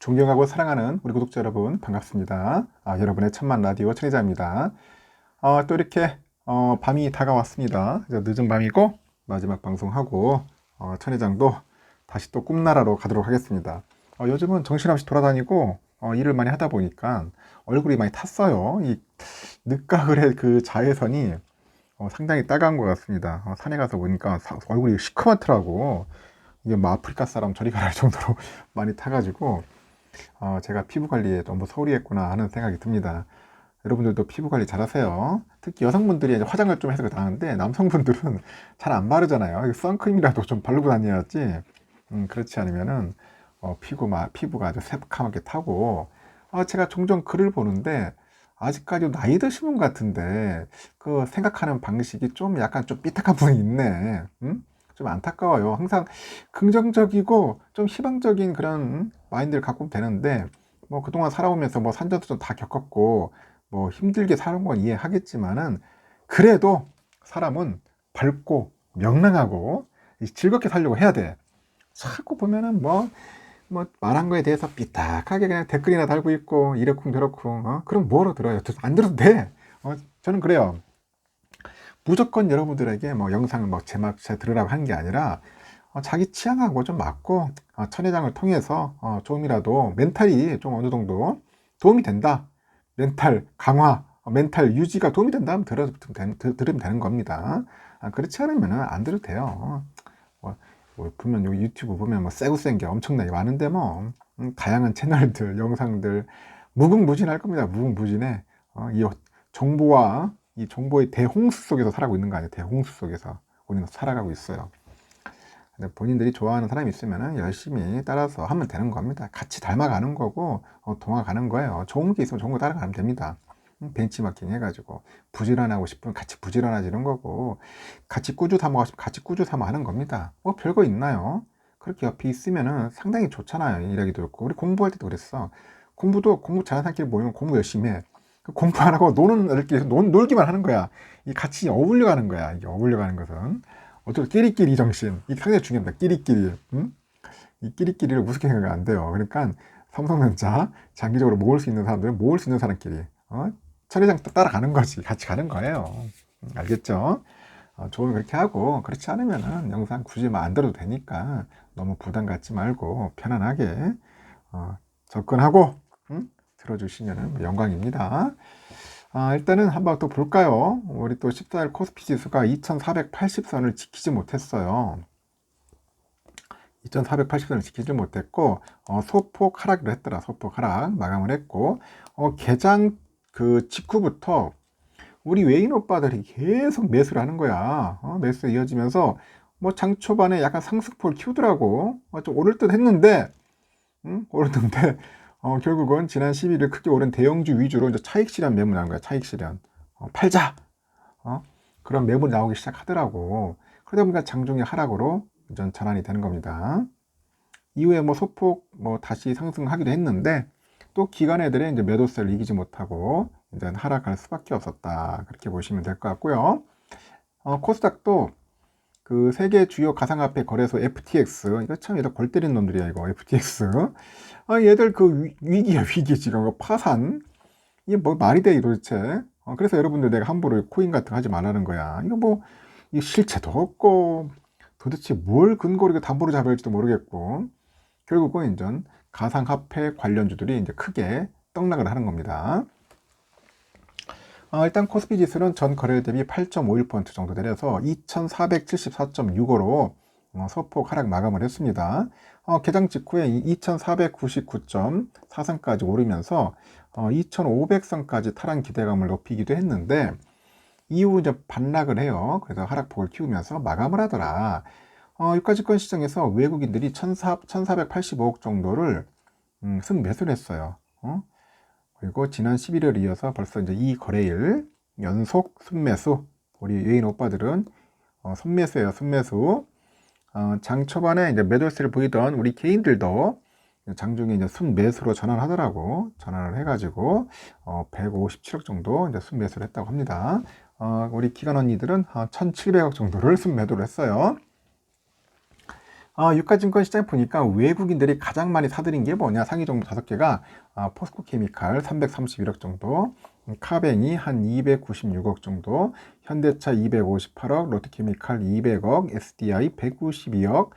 존경하고 사랑하는 우리 구독자 여러분 반갑습니다. 여러분의 천만 라디오 천혜자입니다. 또 이렇게 밤이 다가왔습니다. 이제 늦은 밤이고 마지막 방송하고 천혜장도 다시 또 꿈나라로 가도록 하겠습니다. 요즘은 정신없이 돌아다니고 일을 많이 하다 보니까 얼굴이 많이 탔어요. 이 늦가을의 그 자외선이 상당히 따가운 것 같습니다. 산에 가서 보니까 얼굴이 시커멓더라고. 이게 뭐 아프리카 사람 저리 가라 할 정도로 많이 타가지고 제가 피부 관리에 너무 소홀히 했구나 하는 생각이 듭니다. 여러분들도 피부 관리 잘 하세요. 특히 여성분들이 이제 화장을 좀 해서 나는데 남성분들은 잘 안 바르잖아요. 선크림이라도 좀 바르고 다녀야지. 그렇지 않으면은 피부가 아주 새카맣게 타고 제가 종종 글을 보는데 아직까지 나이 드신 분 같은데 그 생각하는 방식이 좀 약간 좀 삐딱한 분이 있네. 좀 안타까워요. 항상 긍정적이고 좀 희망적인 그런 마인드를 갖고 되는데 뭐 그동안 살아오면서 뭐 산전수전 다 겪었고 뭐 힘들게 사는 건 이해하겠지만은 그래도 사람은 밝고 명랑하고 즐겁게 살려고 해야 돼. 자꾸 보면은 뭐 말한 거에 대해서 삐딱하게 그냥 댓글이나 달고 있고 이러쿵 저러쿵 그럼 뭐로 들어요? 안 들어도 돼. 저는 그래요. 무조건 여러분들에게 뭐 영상을 뭐 제막차 들으라고 하는 게 아니라 자기 취향하고 좀 맞고 천혜장을 통해서 조금이라도 멘탈이 좀 어느 정도 도움이 된다. 멘탈 강화, 멘탈 유지가 도움이 된다면 들으면 되는 겁니다. 그렇지 않으면 안 들어도 돼요. 보면 여기 유튜브 보면 뭐 세고 센 게 엄청나게 많은데 뭐 다양한 채널들, 영상들 무궁무진할 겁니다. 무궁무진해. 이 정보와 이 정보의 대홍수 속에서 살아가고 있는 거 아니에요. 대홍수 속에서 우리는 살아가고 있어요. 근데 본인들이 좋아하는 사람이 있으면 열심히 따라서 하면 되는 겁니다. 같이 닮아가는 거고 동화가는 거예요. 좋은 게 있으면 좋은 거 따라가면 됩니다. 벤치마킹 해가지고 부지런하고 싶으면 같이 부지런해지는 거고 같이 꾸주 삼아 싶으면 같이 꾸주 삼아 하는 겁니다. 뭐 별거 있나요? 그렇게 옆에 있으면은 상당히 좋잖아요. 일하기도 좋고 우리 공부할 때도 그랬어. 공부 잘하는 사람끼리 모이면 공부 열심히 해. 공부 안 하고 노는 애들끼리 놀기만 하는 거야. 이 같이 어울려 가는 거야. 이게 어울려 가는 것은 어쩌고 끼리끼리 정신. 이게 상당히 중요합니다. 끼리끼리. 이 끼리끼리를 우습게 생각하면 안 돼요. 그러니까 삼성전자 장기적으로 모을 수 있는 사람들은 모을 수 있는 사람끼리 천혜장 따라가는 거지. 같이 가는 거예요. 알겠죠? 좋으면 그렇게 하고 그렇지 않으면은 영상 굳이 안 들어도 되니까 너무 부담 갖지 말고 편안하게 접근하고 들어주시면 영광입니다. 일단은 한번 또 볼까요? 우리 또 14일 코스피 지수가 2480선을 지키지 못했어요. 2480선을 지키지 못했고 소폭 하락을 했더라. 소폭 하락 마감을 했고 개장 그 직후부터 우리 외인 오빠들이 계속 매수를 하는 거야. 매수 이어지면서 뭐 장 초반에 약간 상승폭을 키우더라고. 좀 오를 듯 했는데 오르던데 결국은 지난 11일 크게 오른 대형주 위주로 이제 차익 실현 매물 나온 거야. 차익 실현. 팔자. 그런 매물이 나오기 시작하더라고. 그러다 보니까 장중의 하락으로 전환이 되는 겁니다. 이후에 뭐 소폭 뭐 다시 상승하기도 했는데 또 기관 애들의 이제 매도세를 이기지 못하고 이제 하락할 수밖에 없었다. 그렇게 보시면 될 것 같고요. 코스닥도 그 세계 주요 가상화폐 거래소 FTX 이거 참 얘들 골 때리는 놈들이야 이거 FTX 얘들 그 위기야 위기 지금 파산 이게 뭐 말이 돼 도대체 그래서 여러분들 내가 함부로 코인 같은 거 하지 말라는 거야 이거 뭐 이 실체도 없고 도대체 뭘 근거로 이거 담보로 잡아야 할지도 모르겠고 결국은 이제 가상화폐 관련주들이 이제 크게 떡락을 하는 겁니다. 일단 코스피 지수는 전 거래일 대비 8.51% 정도 내려서 2474.65로 소폭 하락 마감을 했습니다. 개장 직후에 2499.43까지 오르면서 2500선까지 탈환 기대감을 높이기도 했는데 이후 이제 반락을 해요. 그래서 하락폭을 키우면서 마감을 하더라. 유가증권 시장에서 외국인들이 1485억 정도를 순매수를 했어요. 그리고 지난 11월 이어서 벌써 이제 이 거래일 연속 순매수. 우리 외인 오빠들은 순매수예요. 순매수. 장 초반에 이제 매도세를 보이던 우리 개인들도 장중에 이제 순매수로 전환하더라고. 전환을 해가지고 157억 정도 이제 순매수를 했다고 합니다. 우리 기관 언니들은 1,700억 정도를 순매도를 했어요. 유가증권 시장 보니까 외국인들이 가장 많이 사들인 게 뭐냐? 상위 종목 5개가 포스코케미칼 331억 정도, 카뱅이 한 296억 정도, 현대차 258억, 롯데케미칼 200억, SDI 192억,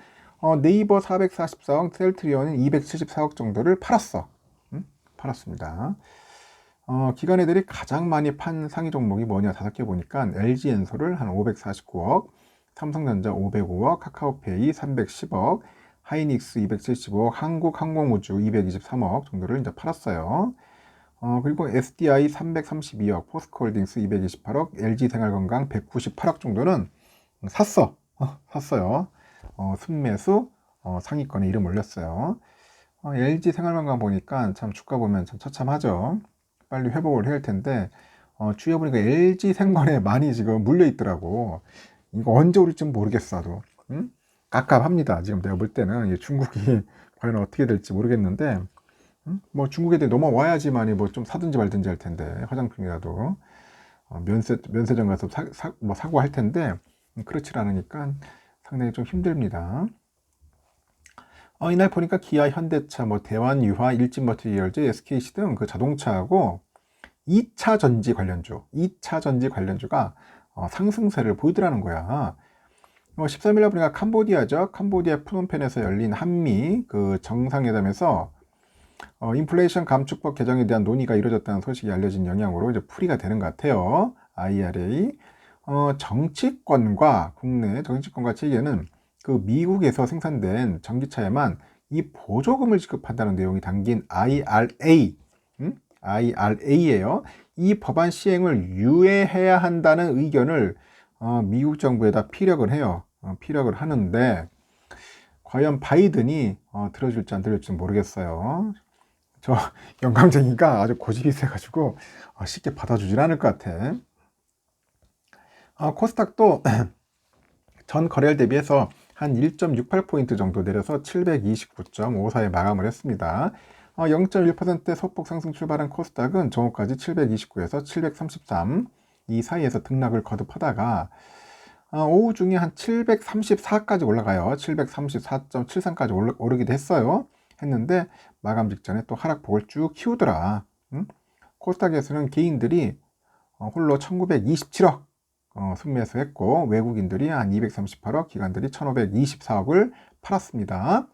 네이버 444억, 셀트리온은 274억 정도를 팔았어. 팔았습니다. 기관애들이 가장 많이 판 상위 종목이 뭐냐? 5개 보니까 LG엔솔을 한 549억, 삼성전자 505억, 카카오페이 310억, 하이닉스 275억, 한국항공우주 223억 정도를 이제 팔았어요. 그리고 SDI 332억, 포스코홀딩스 228억, LG생활건강 198억 정도는 샀어요. 순매수 상위권에 이름 올렸어요. LG생활건강 보니까 참 주가 보면 참 처참하죠. 빨리 회복을 해야 할 텐데 주위에 보니까 LG생건에 많이 지금 물려 있더라고. 이거 언제 오를지 모르겠어도 깝깝합니다. 지금 내가 볼 때는 중국이 과연 어떻게 될지 모르겠는데 뭐 중국 애들이 넘어와야지만이 뭐 좀 사든지 말든지 할 텐데 화장품이라도 면세점 가서 뭐 사고 할 텐데 그렇지 않으니까 상당히 좀 힘듭니다. 이날 보니까 기아, 현대차, 뭐 대환, 유화, 일진머티리얼즈, SKC 등 그 자동차하고 2차 전지 관련주가 상승세를 보이더라는 거야. 13일날 보니까 캄보디아죠. 캄보디아 프놈펜에서 열린 한미 그 정상회담에서 인플레이션 감축법 개정에 대한 논의가 이루어졌다는 소식이 알려진 영향으로 이제 풀이가 되는 것 같아요. IRA. 국내 정치권과 체계는 그 미국에서 생산된 전기차에만 이 보조금을 지급한다는 내용이 담긴 IRA예요. 이 법안 시행을 유예해야 한다는 의견을 미국 정부에다 피력을 해요. 피력을 하는데 과연 바이든이 들어줄지 안 들어줄지 모르겠어요. 저 영감쟁이가 아주 고집이 세가지고 쉽게 받아주질 않을 것 같아. 코스닥도 전 거래일 대비해서 한 1.68포인트 정도 내려서 729.54에 마감을 했습니다. 0.1% 소폭 상승 출발한 코스닥은 정오까지 729에서 733 이 사이에서 등락을 거듭하다가 오후 중에 한 734까지 올라가요. 734.73까지 오르기도 했는데 마감 직전에 또 하락폭을 쭉 키우더라. 코스닥에서는 개인들이 홀로 1927억 순매수했고 외국인들이 한 238억, 기관들이 1524억을 팔았습니다.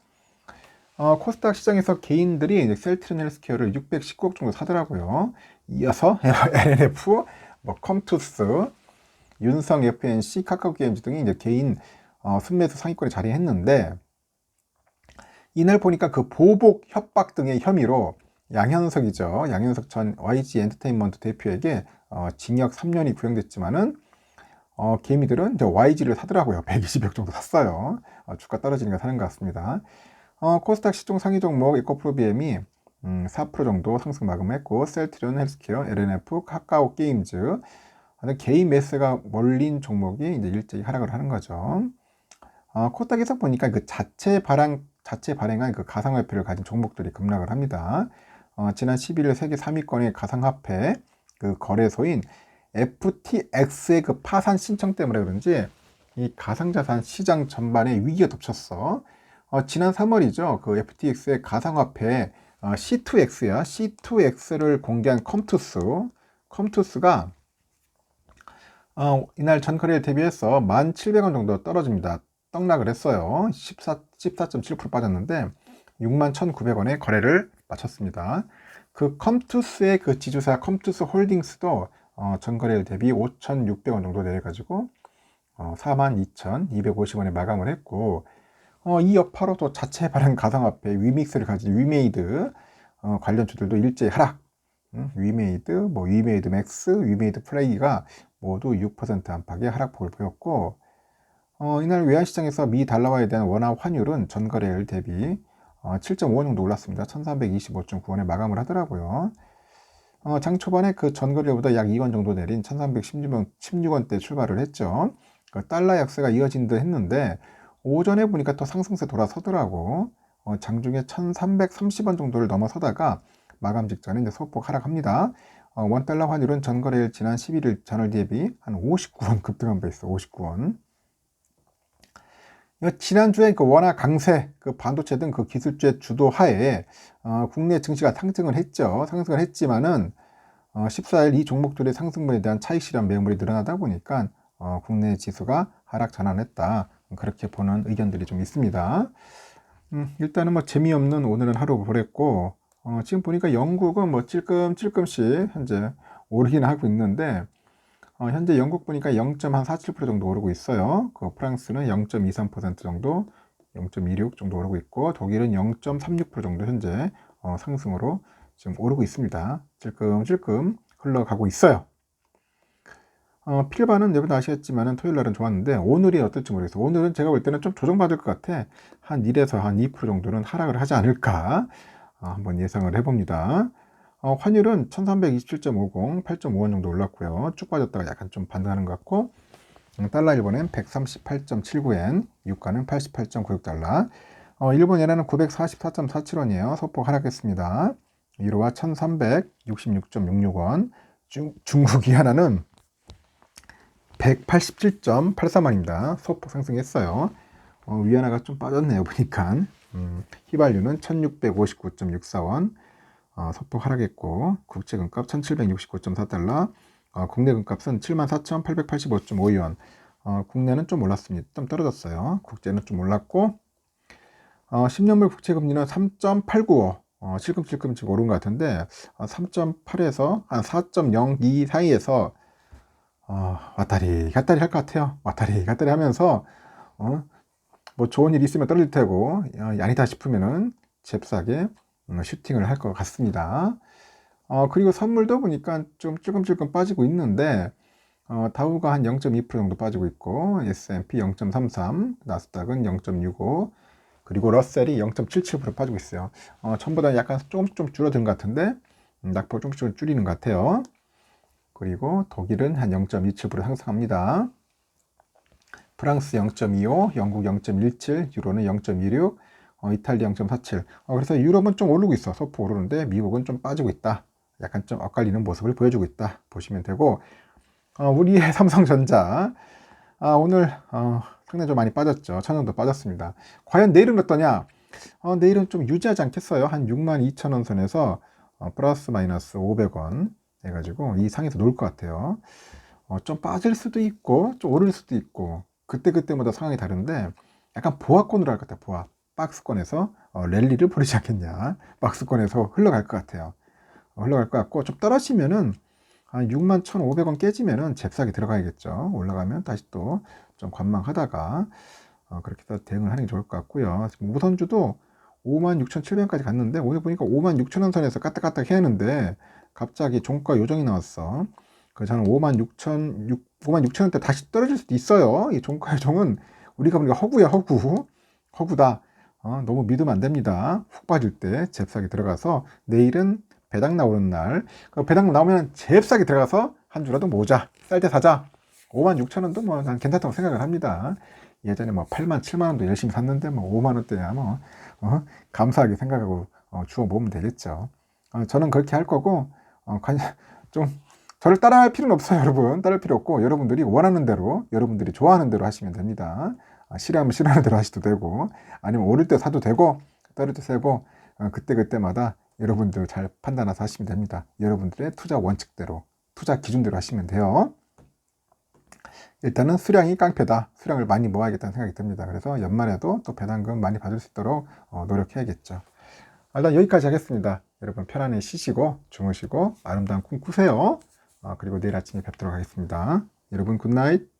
코스닥 시장에서 개인들이 이제 셀트리온 헬스케어를 619억 정도 사더라고요. 이어서 LNF, 뭐 컴투스, 윤성 FNC, 카카오게임즈 등이 이제 개인 순매수 상위권에 자리했는데 이날 보니까 그 보복 협박 등의 혐의로 양현석이죠. 양현석 전 YG 엔터테인먼트 대표에게 징역 3년이 구형됐지만은 개미들은 이제 YG를 사더라고요. 120억 정도 샀어요. 주가 떨어지니까 사는 것 같습니다. 코스닥 시총 상위 종목 에코프로비엠이 4% 정도 상승 마감했고 셀트리온 헬스케어, LNF, 카카오 게임즈 개인 매수가 몰린 종목이 이제 일제히 하락을 하는 거죠. 코스닥에서 보니까 그 자체 발행한 그 가상화폐를 가진 종목들이 급락을 합니다. 지난 11일 세계 3위권의 가상화폐 그 거래소인 FTX의 그 파산 신청 때문에 그런지 이 가상자산 시장 전반에 위기가 덮쳤어. 지난 3월이죠. 그 FTX의 가상화폐 C2X야. C2X를 공개한 컴투스가 이날 전거래일 대비해서 1,700원 정도 떨어집니다. 떡락을 했어요. 14.7% 빠졌는데 61,900원에 거래를 마쳤습니다. 그 컴투스의 그 지주사 컴투스 홀딩스도 전거래일 대비 5,600원 정도 내려가지고 42,250원에 마감을 했고 이 여파로 또 자체 발행 가상화폐 위믹스를 가진 위메이드 관련주들도 일제히 하락. 위메이드, 뭐 위메이드 맥스, 위메이드 플레이가 모두 6% 안팎의 하락폭을 보였고 이날 외환시장에서 미 달러화에 대한 원화 환율은 전거래일 대비 7.5원 정도 올랐습니다. 1325.9원에 마감을 하더라고요. 장 초반에 그 전거래일보다 약 2원 정도 내린 1316원대 출발을 했죠. 그 달러 약세가 이어진 듯 했는데 오전에 보니까 또 상승세 돌아서더라고. 장중에 1330원 정도를 넘어서다가 마감 직전에 이제 소폭 하락합니다. 원달러 환율은 전거래일 지난 11일 전월 대비 한 59원 급등한 바 있어. 59원. 지난주에 그 원화 강세, 그 반도체 등 그 기술주의 주도 하에 국내 증시가 상승을 했죠. 상승을 했지만은 14일 이 종목들의 상승분에 대한 차익 실현 매물이 늘어나다 보니까 국내 지수가 하락 전환했다. 그렇게 보는 의견들이 좀 있습니다. 일단은 뭐 재미없는 오늘은 하루 보냈고 지금 보니까 영국은 뭐 찔끔찔끔씩 현재 오르긴 하고 있는데 현재 영국 보니까 0.47% 정도 오르고 있어요. 그 프랑스는 0.23% 정도, 0.26 정도 오르고 있고 독일은 0.36% 정도 현재 상승으로 지금 오르고 있습니다. 찔끔찔끔 흘러가고 있어요. 필바는 여러분 아시겠지만 토요일 날은 좋았는데 오늘이 어떨지 모르겠어요. 오늘은 제가 볼 때는 좀 조정받을 것 같아. 한 1에서 한 2% 정도는 하락을 하지 않을까 한번 예상을 해봅니다. 환율은 1327.50, 8.5원 정도 올랐고요. 쭉 빠졌다가 약간 좀 반등하는 것 같고 달러 일본은 138.79엔, 유가는 88.96달러, 일본 예나는 944.47원이에요. 소폭 하락했습니다. 유로와 1366.66원, 중국 위안화는 187.83원입니다. 소폭 상승했어요. 위안화가 좀 빠졌네요. 보니까 휘발유는 1659.64원, 소폭 하락했고 국제금값 1769.4달러, 국내 금값은 74,885.52원. 국내는 좀 올랐습니다. 좀 떨어졌어요. 국제는 좀 올랐고 10년물 국채금리는 3.895, 찔끔찔끔 지금 오른 것 같은데 3.8에서 한 4.02 사이에서 왔다리 갔다리 할 것 같아요. 왔다리 갔다리 하면서 뭐 좋은 일 있으면 떨어질 테고 아니다 싶으면은 잽싸게 슈팅을 할 것 같습니다. 그리고 선물도 보니까 좀 찔끔찔끔 빠지고 있는데 다우가 한 0.2% 정도 빠지고 있고 S&P 0.33, 나스닥은 0.65, 그리고 러셀이 0.77% 빠지고 있어요. 전보다 약간 조금씩 좀 줄어든 것 같은데 낙폭 조금씩 줄이는 것 같아요. 그리고 독일은 한 0.27% 상승합니다. 프랑스 0.25, 영국 0.17, 유로는 0.26, 이탈리아 0.47. 그래서 유럽은 좀 오르고 있어. 소폭 오르는데 미국은 좀 빠지고 있다. 약간 좀 엇갈리는 모습을 보여주고 있다. 보시면 되고 우리의 삼성전자 오늘 상당히 좀 많이 빠졌죠. 1,000원도 빠졌습니다. 과연 내일은 어떠냐? 내일은 좀 유지하지 않겠어요. 한 62,000원 선에서 플러스 마이너스 500원 해가지고 이 상에서 놀 것 같아요. 좀 빠질 수도 있고 좀 오를 수도 있고 그때그때마다 상황이 다른데 약간 보합권으로 할 것 같아요. 보합. 박스권에서 랠리를 벌이지 않겠냐. 박스권에서 흘러갈 것 같아요. 흘러갈 것 같고 좀 떨어지면은 한 61,500원 깨지면은 잽싸게 들어가야겠죠. 올라가면 다시 또 좀 관망하다가 그렇게 해서 대응을 하는 게 좋을 것 같고요. 지금 우선주도 56,700원까지 갔는데 오늘 보니까 56,000원 선에서 까딱까딱 해야 하는데 갑자기 종가 요정이 나왔어. 그래서 저는 56,000원대 다시 떨어질 수도 있어요. 이 종가 요정은 우리가 보니까 허구야, 허구다. 너무 믿으면 안 됩니다. 훅 빠질 때 잽싸게 들어가서 내일은 배당 나오는 날, 배당 나오면 잽싸게 들어가서 한 주라도 모으자. 쌀 때 사자. 56,000원도 뭐 난 괜찮다고 생각을 합니다. 예전에 뭐 8만, 7만원도 열심히 샀는데 뭐 5만원대야 뭐 감사하게 생각하고 주워 모으면 되겠죠. 저는 그렇게 할 거고 좀 저를 따라할 필요는 없어요. 여러분 따를 필요 없고 여러분들이 원하는 대로 여러분들이 좋아하는 대로 하시면 됩니다. 싫어하면 싫어하는 대로 하셔도 되고 아니면 오를 때 사도 되고 떨어질 때 사고 그때그때마다 여러분들 잘 판단해서 하시면 됩니다. 여러분들의 투자 원칙대로 투자 기준대로 하시면 돼요. 일단은 수량이 깡패다. 수량을 많이 모아야겠다는 생각이 듭니다. 그래서 연말에도 또 배당금 많이 받을 수 있도록 노력해야겠죠. 일단 여기까지 하겠습니다. 여러분 편안히 쉬시고 주무시고 아름다운 꿈 꾸세요. 그리고 내일 아침에 뵙도록 하겠습니다. 여러분 굿나잇.